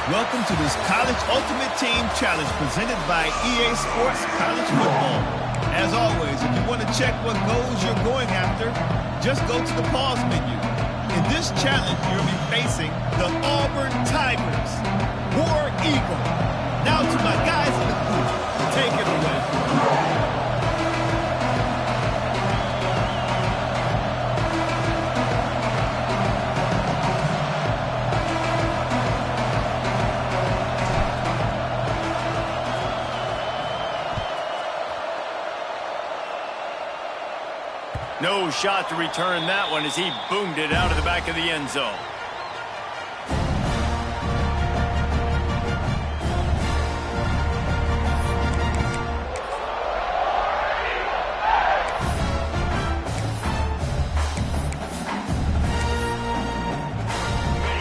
Welcome to this College Ultimate Team Challenge presented by EA Sports College Football. As always, if you want to check what goals you're going after, just go to the pause menu. In this challenge, you'll be facing the Auburn Tigers, War Eagle. Now to my guys in the booth, take it away. No shot to return that one as he boomed it out of the back of the end zone.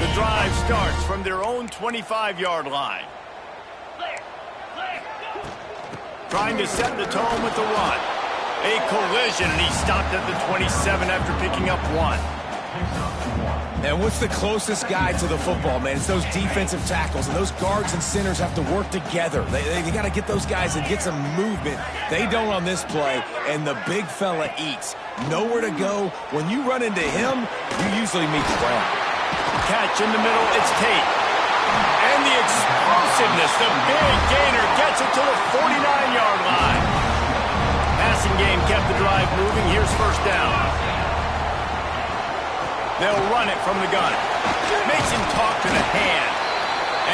The drive starts from their own 25-yard line. Trying to set the tone with the run. A collision, and he stopped at the 27 after picking up one. And what's the closest guy to the football, man? It's those defensive tackles, and those guards and centers have to work together. They got to get those guys and get some movement. They don't on this play, and the big fella eats. Nowhere to go. When you run into him, you usually meet the ground. Catch in the middle, it's Tate. And the explosiveness, the big gainer gets it to the 49-yard line. Passing game kept the drive moving. Here's first down. They'll run it from the gun. Makes him talk to the hand.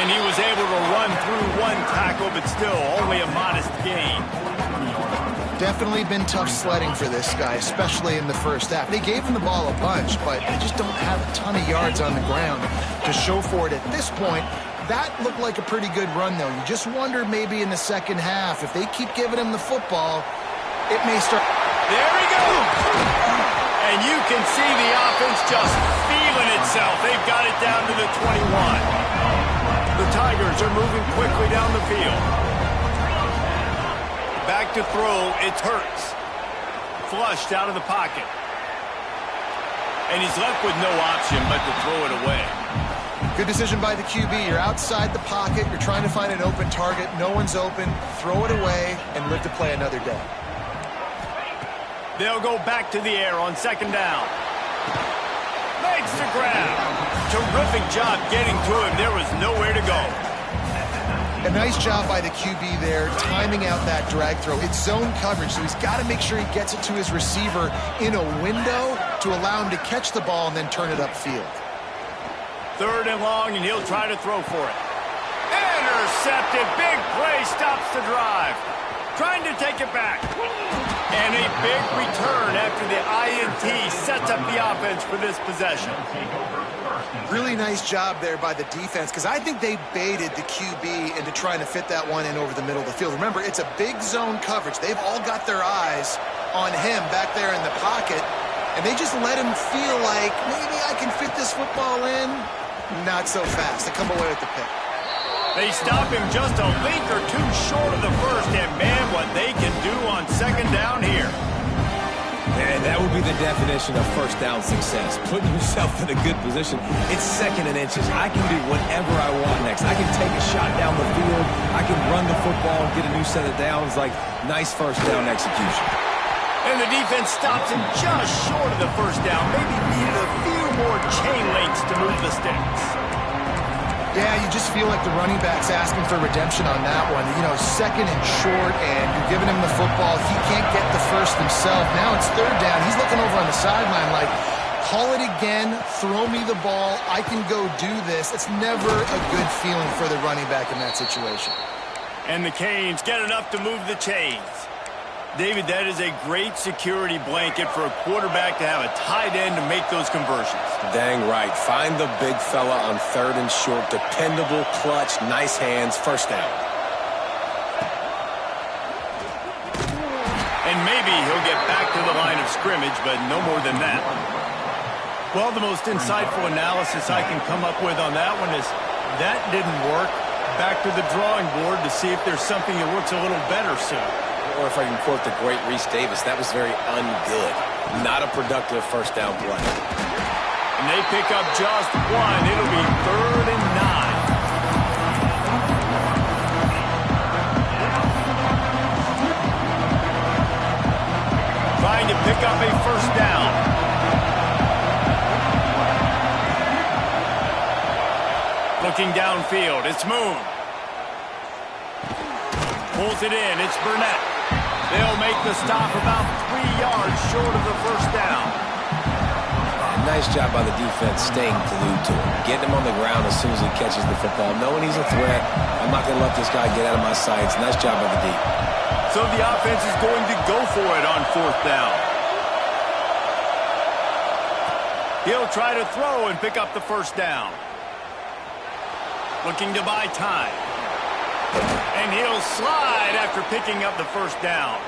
And he was able to run through one tackle, but still only a modest gain. Definitely been tough sledding for this guy, especially in the first half. They gave him the ball a bunch, but they just don't have a ton of yards on the ground to show for it at this point. That looked like a pretty good run, though. You just wonder maybe in the second half, if they keep giving him the football, it may start. There he goes. And you can see the offense just feeling itself. They've got it down to the 21. The Tigers are moving quickly down the field. Back to throw. It's Hurts. Flushed out of the pocket. And he's left with no option but to throw it away. Good decision by the QB. You're outside the pocket. You're trying to find an open target. No one's open. Throw it away and live to play another day. They'll go back to the air on second down. Makes the grab. Terrific job getting to him. There was nowhere to go. A nice job by the QB there, timing out that drag throw. It's zone coverage, so he's got to make sure he gets it to his receiver in a window to allow him to catch the ball and then turn it upfield. Third and long, and he'll try to throw for it. Intercepted. Big play stops the drive. Trying to take it back. And a big return after the INT sets up the offense for this possession. Really nice job there by the defense, because I think they baited the QB into trying to fit that one in over the middle of the field. Remember, it's a big zone coverage. They've all got their eyes on him back there in the pocket, and they just let him feel like, maybe I can fit this football in. Not so fast. They come away with the pick. They stop him just a link or two short of the first, and man, what they can do on second down here. And that would be the definition of first down success. Putting yourself in a good position. It's second and inches. I can do whatever I want next. I can take a shot down the field. I can run the football and get a new set of downs. Like, nice first down execution. And the defense stops him just short of the first down. Maybe needed a few more chain links to move the sticks. Yeah, you just feel like the running back's asking for redemption on that one. You know, second and short, and you're giving him the football. He can't get the first himself. Now it's third down. He's looking over on the sideline like, call it again, throw me the ball, I can go do this. It's never a good feeling for the running back in that situation. And the Canes get enough to move the chains. David, that is a great security blanket for a quarterback to have a tight end to make those conversions. Dang right. Find the big fella on third and short. Dependable, clutch, nice hands, first down. And maybe he'll get back to the line of scrimmage, but no more than that. Well, the most insightful analysis I can come up with on that one is that didn't work. Back to the drawing board to see if there's something that works a little better soon. Or if I can quote the great Reese Davis, that was very ungood. Not a productive first down play. And they pick up just one. It'll be 3rd and 9. pick up a first down. Looking downfield, it's Moon. Pulls it in, it's Burnett. They'll make the stop about 3 yards short of the first down. Nice job by the defense staying glued to him. Getting him on the ground as soon as he catches the football. Knowing he's a threat, I'm not going to let this guy get out of my sights. Nice job by the D. So the offense is going to go for it on fourth down. He'll try to throw and pick up the first down. Looking to buy time. And he'll slide after picking up the first down.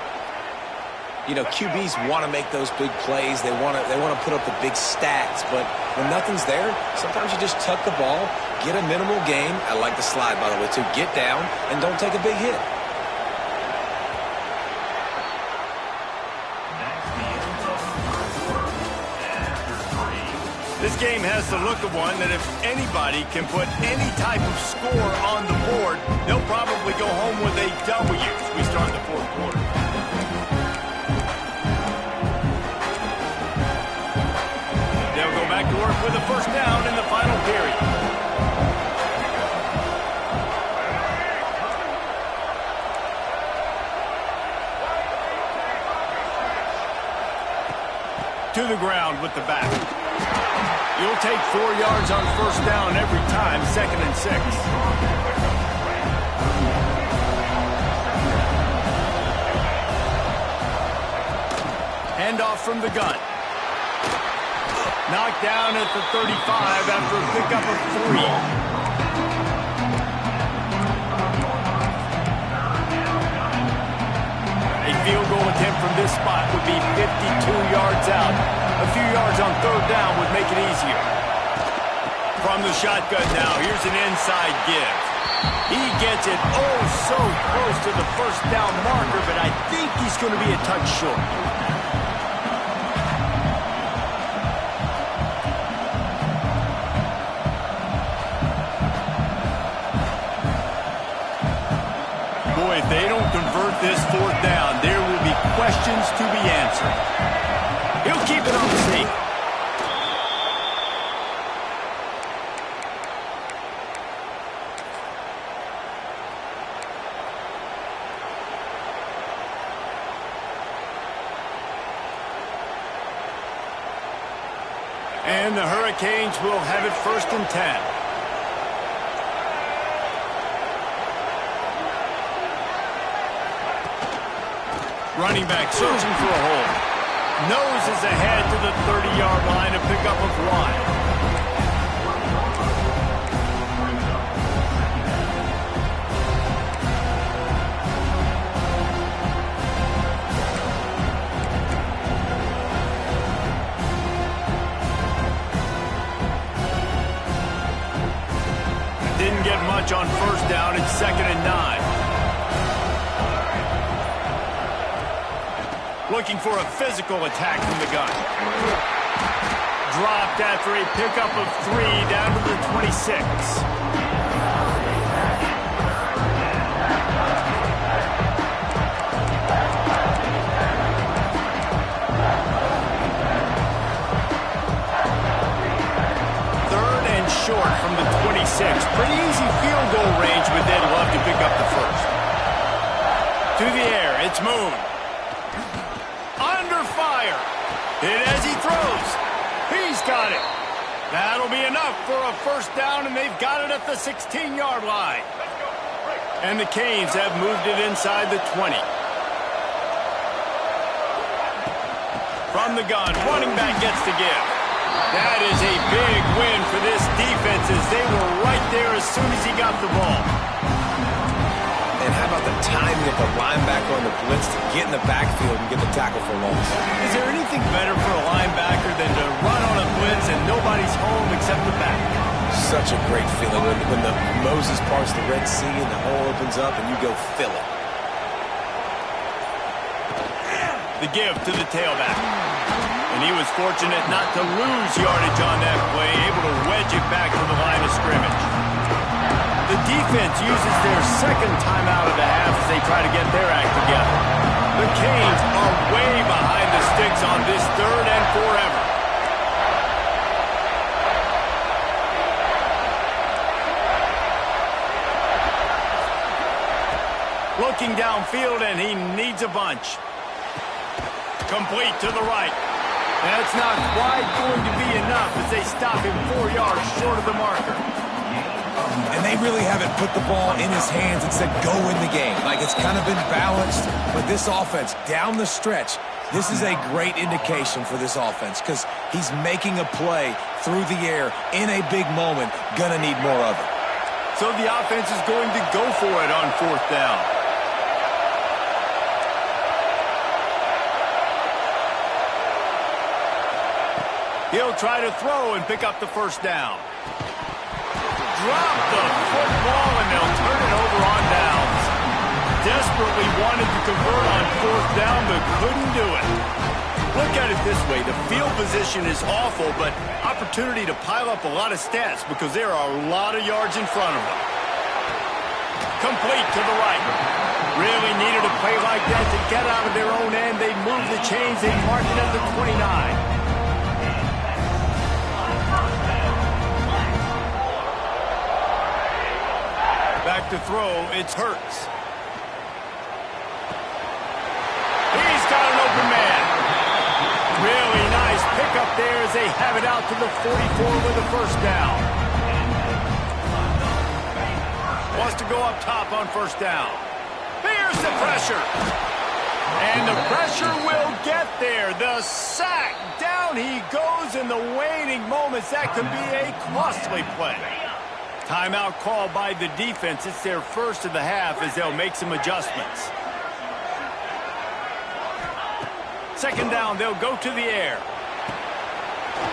You know, QBs want to make those big plays. They want to put up the big stats. But when nothing's there, sometimes you just tuck the ball, get a minimal gain. I like the slide, by the way, too. Get down and don't take a big hit. This game has the look of one that if anybody can put any type of score on the board, they'll probably go home with a W as we start the fourth quarter. They'll go back to work with a first down in the final period. To the ground with the back. You'll take 4 yards on first down every time, 2nd and 6. Handoff from the gun. Knocked down at the 35 after a pickup of 3. A field goal attempt from this spot would be 52 yards out. A few yards on third down would make it easier. From the shotgun now, here's an inside give. He gets it oh so close to the first down marker, but I think he's going to be a touch short. Boy, if they don't convert this fourth down, there will be questions to be answered. He'll keep it on the sneak. And the Hurricanes will have it 1st and 10. Running back searching for a hole. Noses ahead to the 30-yard line, a pickup of 1. Didn't get much on first down. It's 2nd and 9. Looking for a physical attack from the gun. Dropped after a pickup of 3 down to the 26. Third and short from the 26. Pretty easy field goal range, but they'd love to pick up the first. To the air, it's Moon. Fire. Hit as he throws. He's got it. That'll be enough for a first down, and they've got it at the 16-yard line. And the Canes have moved it inside the 20. From the gun, running back gets the give. That is a big win for this defense as they were right there as soon as he got the ball. And how about the timing of the linebacker on the blitz to get in the backfield and get the tackle for loss? Is there anything better for a linebacker than to run on a blitz and nobody's home except the back? Such a great feeling when the Moses parts the Red Sea and the hole opens up and you go fill it. The give to the tailback. And he was fortunate not to lose yardage on that play, able to wedge it back to the line of scrimmage. The defense uses their second timeout of the half as they try to get their act together. The Canes are way behind the sticks on this third and forever. Looking downfield, and he needs a bunch. Complete to the right. That's not quite going to be enough as they stop him 4 yards short of the marker. And they really haven't put the ball in his hands and said, go win the game. Like, it's kind of been balanced, but this offense, down the stretch, this is a great indication for this offense because he's making a play through the air in a big moment. Gonna need more of it. So the offense is going to go for it on fourth down. He'll try to throw and pick up the first down. Drop the football, and they'll turn it over on downs. Desperately wanted to convert on fourth down, but couldn't do it. Look at it this way. The field position is awful, but opportunity to pile up a lot of stats because there are a lot of yards in front of them. Complete to the right. Really needed a play like that to get out of their own end. They move the chains. They mark it at the 29. Back to throw, it's Hurts. He's got an open man. Really nice pickup there as they have it out to the 44 with a first down. Wants to go up top on first down. Here's the pressure. And the pressure will get there. The sack. Down he goes in the waning moments. That could be a costly play. Timeout called by the defense. It's their first of the half as they'll make some adjustments. Second down, they'll go to the air.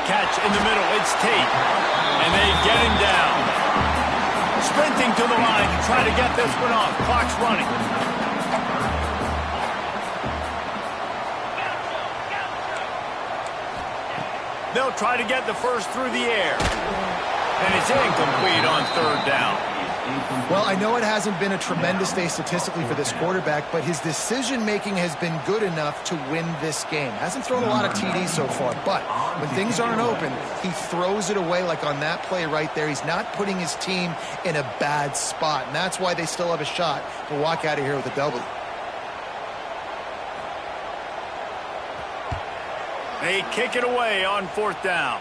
Catch in the middle, it's Tate. And they get him down. Sprinting to the line to try to get this one off. Clock's running. They'll try to get the first through the air. And it's incomplete on third down. Well, I know it hasn't been a tremendous day statistically for this quarterback, but his decision-making has been good enough to win this game. Hasn't thrown a lot of TDs so far, but when things aren't open, he throws it away like on that play right there. He's not putting his team in a bad spot, and that's why they still have a shot to walk out of here with a W. They kick it away on fourth down.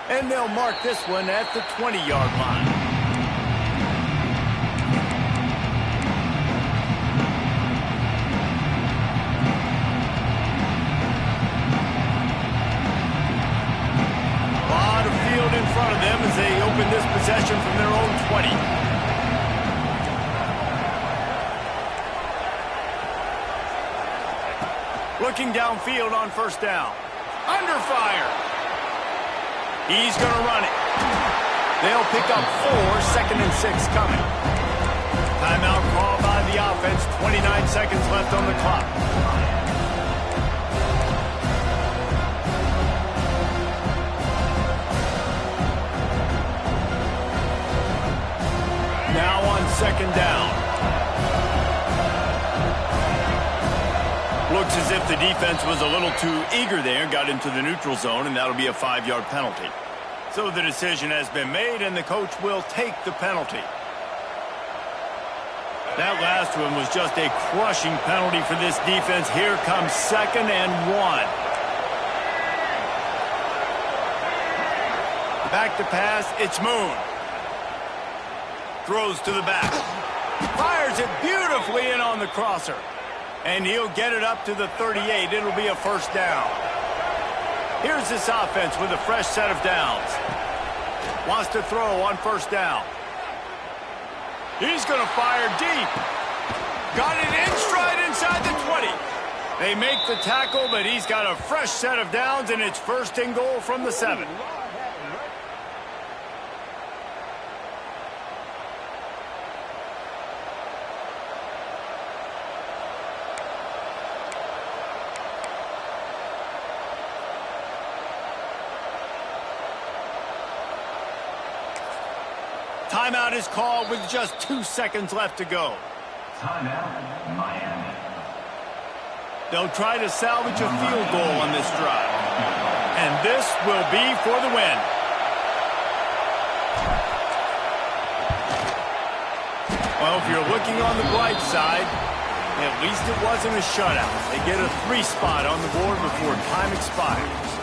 And they'll mark this one at the 20-yard line. A lot of field in front of them as they open this possession from their own 20. Looking downfield on first down. Under fire. He's going to run it. They'll pick up 4, second and 6 coming. Timeout called by the offense. 29 seconds left on the clock. Now on second down. Looks as if the defense was a little too eager there, got into the neutral zone, and that'll be a 5-yard penalty. So the decision has been made, and the coach will take the penalty. That last one was just a crushing penalty for this defense. Here comes second and 1. Back to pass, it's Moon. Throws to the back. Fires it beautifully in on the crosser. And he'll get it up to the 38. It'll be a first down. Here's this offense with a fresh set of downs. Wants to throw on first down. He's going to fire deep. Got it in stride inside the 20. They make the tackle, but he's got a fresh set of downs, and it's first and goal from the 7. Timeout is called with just 2 seconds left to go. Timeout, Miami. They'll try to salvage a field goal on this drive. And this will be for the win. Well, if you're looking on the bright side, at least it wasn't a shutout. They get a 3 spot on the board before time expires.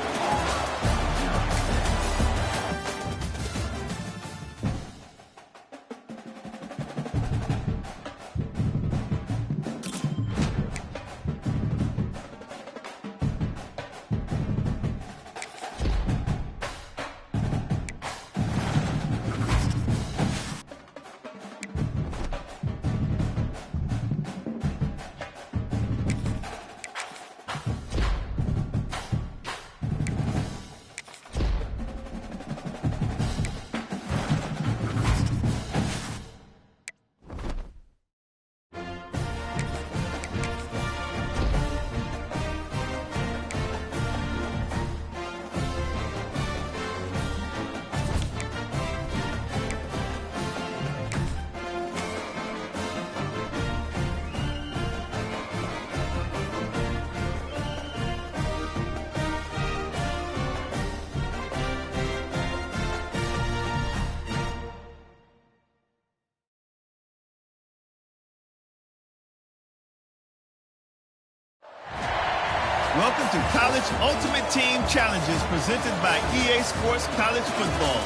Welcome to College Ultimate Team Challenges presented by EA Sports College Football.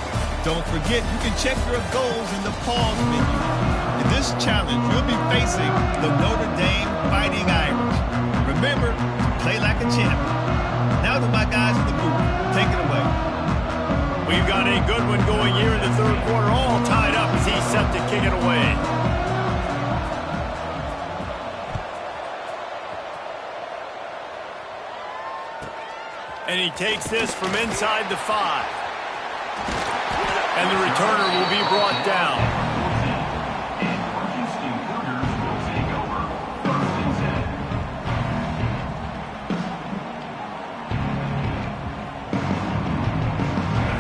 Don't forget, you can check your goals in the pause menu. In this challenge, you'll be facing the Notre Dame Fighting Irish. Remember to play like a champion. Now to my guys in the booth. Take it away. We've got a good one going here in the third quarter, all tied up as he's set to kick it away. And he takes this from inside the 5. And the returner will be brought down.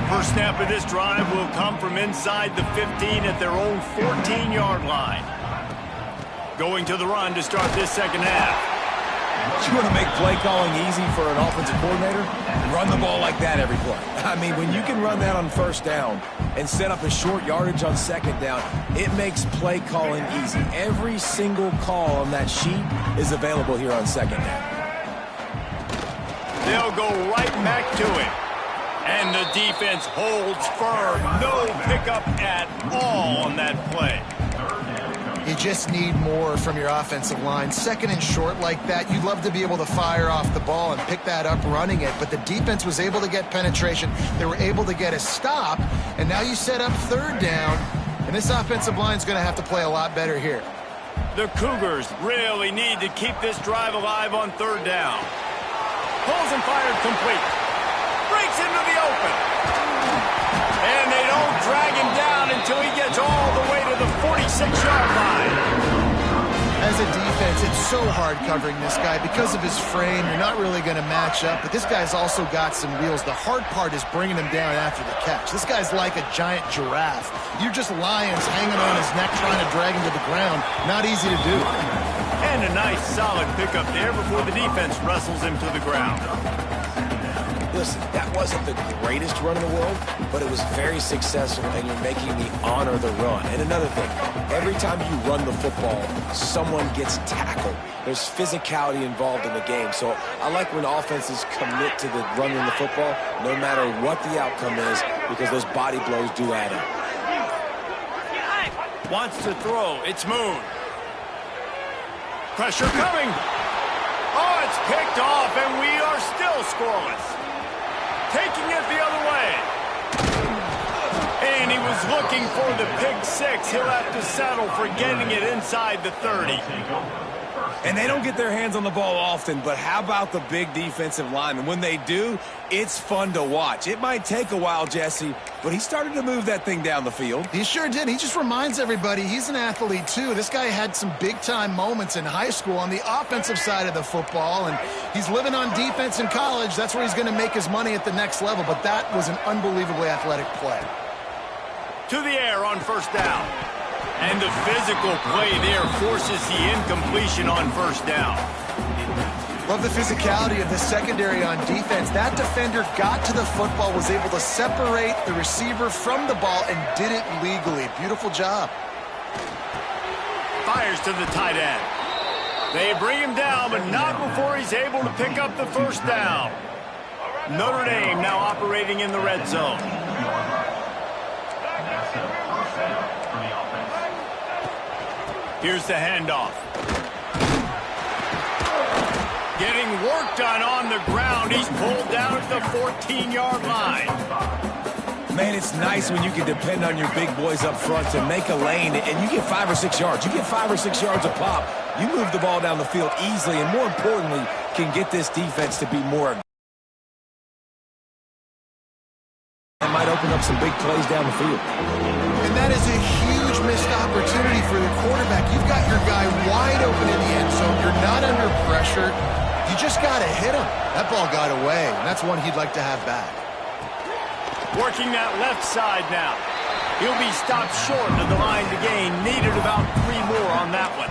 First snap of this drive will come from inside the 15 at their own 14-yard line. Going to the run to start this second half. You want to make play calling easy for an offensive coordinator? Run the ball like that every play. I mean, when you can run that on first down and set up a short yardage on second down, it makes play calling easy. Every single call on that sheet is available here on second down. They'll go right back to it. And the defense holds firm. No pickup at all on that play. You just need more from your offensive line. Second and short like that, you'd love to be able to fire off the ball and pick that up running it, but the defense was able to get penetration. They were able to get a stop, and now you set up third down, and this offensive line is going to have to play a lot better here. The Cougars really need to keep this drive alive on third down. Pulls and fired complete. Breaks into the open. And they don't drag him down until he gets all the way to the 46-yard line. As a defense, it's so hard covering this guy. Because of his frame, you're not really going to match up, but this guy's also got some wheels. The hard part is bringing him down after the catch. This guy's like a giant giraffe. You're just lions hanging on his neck trying to drag him to the ground. Not easy to do. And a nice solid pickup there before the defense wrestles him to the ground. Listen, that wasn't the greatest run in the world, but it was very successful, and you're making me honor the run. And another thing, every time you run the football, someone gets tackled. There's physicality involved in the game. So I like when offenses commit to the running the football, no matter what the outcome is, because those body blows do add up. Wants to throw. It's Moon. Pressure coming. Oh, it's picked off, and we are still scoreless. Taking it the other way. And he was looking for the pick 6. He'll have to settle for getting it inside the 30. And they don't get their hands on the ball often, but how about the big defensive linemen? When they do, it's fun to watch. It might take a while, Jesse, but he started to move that thing down the field. He sure did. He just reminds everybody he's an athlete, too. This guy had some big-time moments in high school on the offensive side of the football, and he's living on defense in college. That's where he's going to make his money at the next level, but that was an unbelievably athletic play. To the air on first down. And the physical play there forces the incompletion on first down. Love the physicality of the secondary on defense. That defender got to the football, was able to separate the receiver from the ball, and did it legally. Beautiful job. Fires to the tight end. They bring him down, but not before he's able to pick up the first down. Notre Dame now operating in the red zone. Here's the handoff. Getting work done on the ground. He's pulled down at the 14-yard line. Man, it's nice when you can depend on your big boys up front to make a lane, and you get 5 or 6 yards. You get 5 or 6 yards a pop. You move the ball down the field easily, and more importantly, can get this defense to be more aggressive. That might open up some big plays down the field. And that is a huge missed opportunity for the quarterback. You've got your guy wide open in the end zone. You're not under pressure. You just got to hit him. That ball got away, and that's one he'd like to have back. Working that left side now. He'll be stopped short of the line to gain. Needed about 3 more on that one.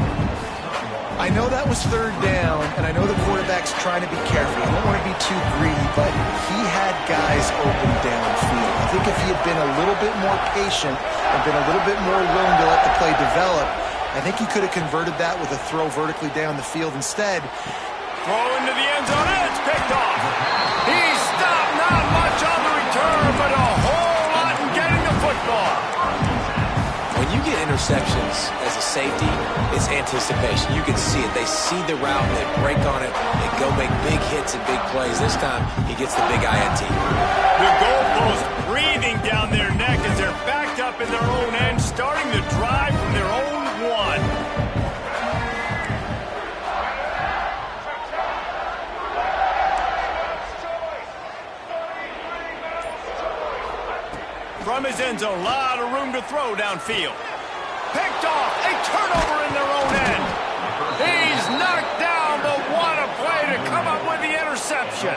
I know that was third down, and I know the quarterback's trying to be careful. I don't want to be too greedy, but he had guys open downfield. I think if he had been a little bit more patient and been a little bit more willing to let the play develop, I think he could have converted that with a throw vertically down the field instead. Throw into the end zone, and it's picked off. He's stopped, not much on the return, but a whole lot in getting the football. When you get interceptions as a safety, it's anticipation. You can see it. They see the route, they break on it, they go make big hits and big plays. This time, he gets the big INT. The goalpost breathing down their neck as they're backed up in their own end, starting the drive from their own 1. From his end zone, a lot of room to throw downfield. Picked off, a turnover in their own end. He's knocked down, but what a play to come up with the interception.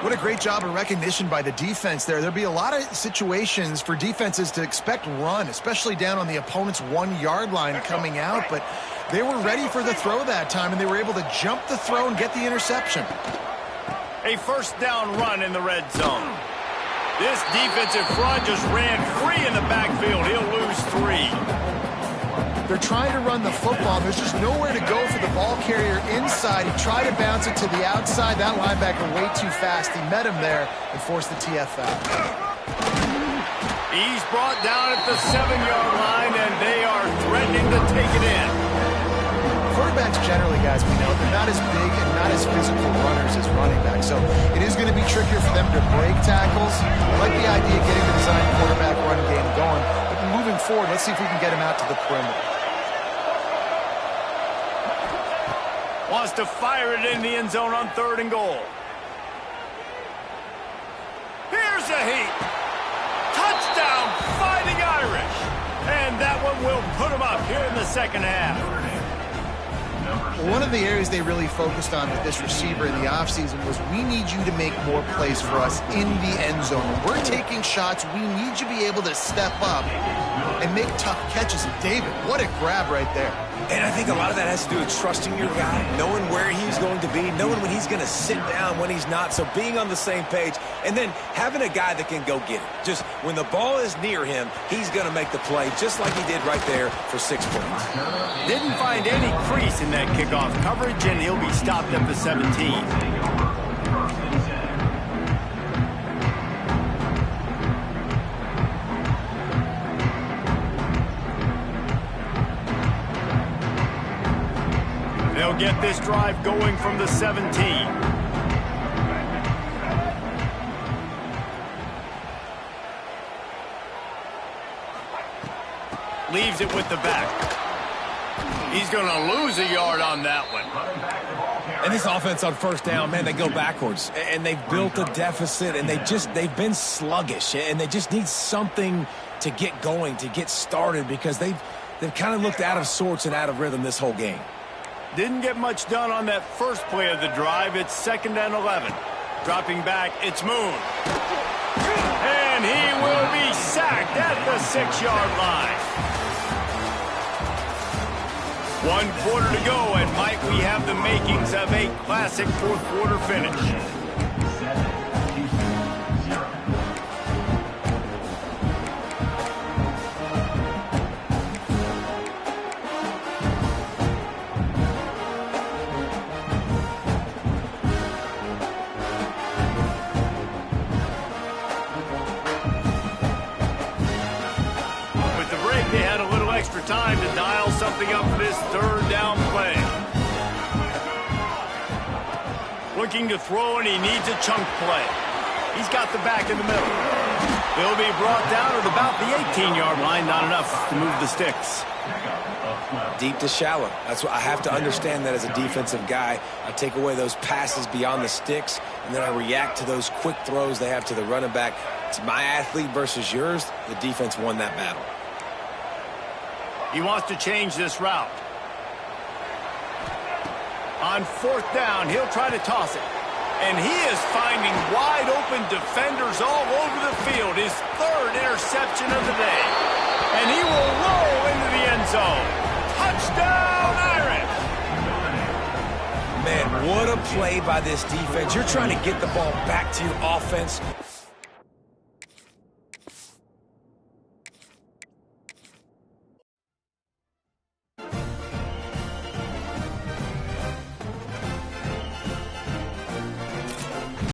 What a great job of recognition by the defense there. There'll be a lot of situations for defenses to expect run, especially down on the opponent's 1-yard line coming out, but they were ready for the throw that time, and they were able to jump the throw and get the interception. A first down run in the red zone. This defensive front just ran free in the backfield. He'll lose 3. They're trying to run the football. There's just nowhere to go for the ball carrier inside. He tried to bounce it to the outside. That linebacker way too fast. He met him there and forced the TFL. He's brought down at the 7-yard line, and they are threatening to take it in. Quarterbacks generally, guys, we know, they're not as big and not as physical runners as running backs. So it is going to be trickier for them to break tackles. I like the idea of getting the design quarterback run game going. But moving forward, let's see if we can get him out to the perimeter. Wants to fire it in the end zone on 3rd and goal. Here's a heat. Touchdown, Fighting Irish. And that one will put him up here in the second half. One of the areas they really focused on with this receiver in the offseason was we need you to make more plays for us in the end zone. When we're taking shots, we need you to be able to step up and make tough catches. And David, what a grab right there. And I think a lot of that has to do with trusting your guy, knowing where he's going to be, knowing when he's going to sit down, when he's not. So being on the same page, and then having a guy that can go get it. Just when the ball is near him, he's going to make the play, just like he did right there for 6 points. Didn't find any crease in that kickoff coverage, and he'll be stopped at the 17. They'll get this drive going from the 17. Leaves it with the back. He's going to lose a yard on that one. And this offense on first down, man, they go backwards. And they've built a deficit, and they've been sluggish. And they just need something to get going, to get started, because they've kind of looked out of sorts and out of rhythm this whole game. Didn't get much done on that first play of the drive. It's 2nd and 11. Dropping back, it's Moon. And he will be sacked at the 6-yard line. 1 quarter to go, and might we have the makings of a classic fourth quarter finish. They had a little extra time to dial something up for this third down play. Looking to throw, and he needs a chunk play. He's got the back in the middle. He'll be brought down at about the 18-yard line. Not enough to move the sticks. Deep to shallow. That's what I have to understand that as a defensive guy. I take away those passes beyond the sticks, and then I react to those quick throws they have to the running back. It's my athlete versus yours. The defense won that battle. He wants to change this route. On 4th down, he'll try to toss it. And he is finding wide-open defenders all over the field. His 3rd interception of the day. And he will roll into the end zone. Touchdown, Irish! Man, what a play by this defense. You're trying to get the ball back to your offense.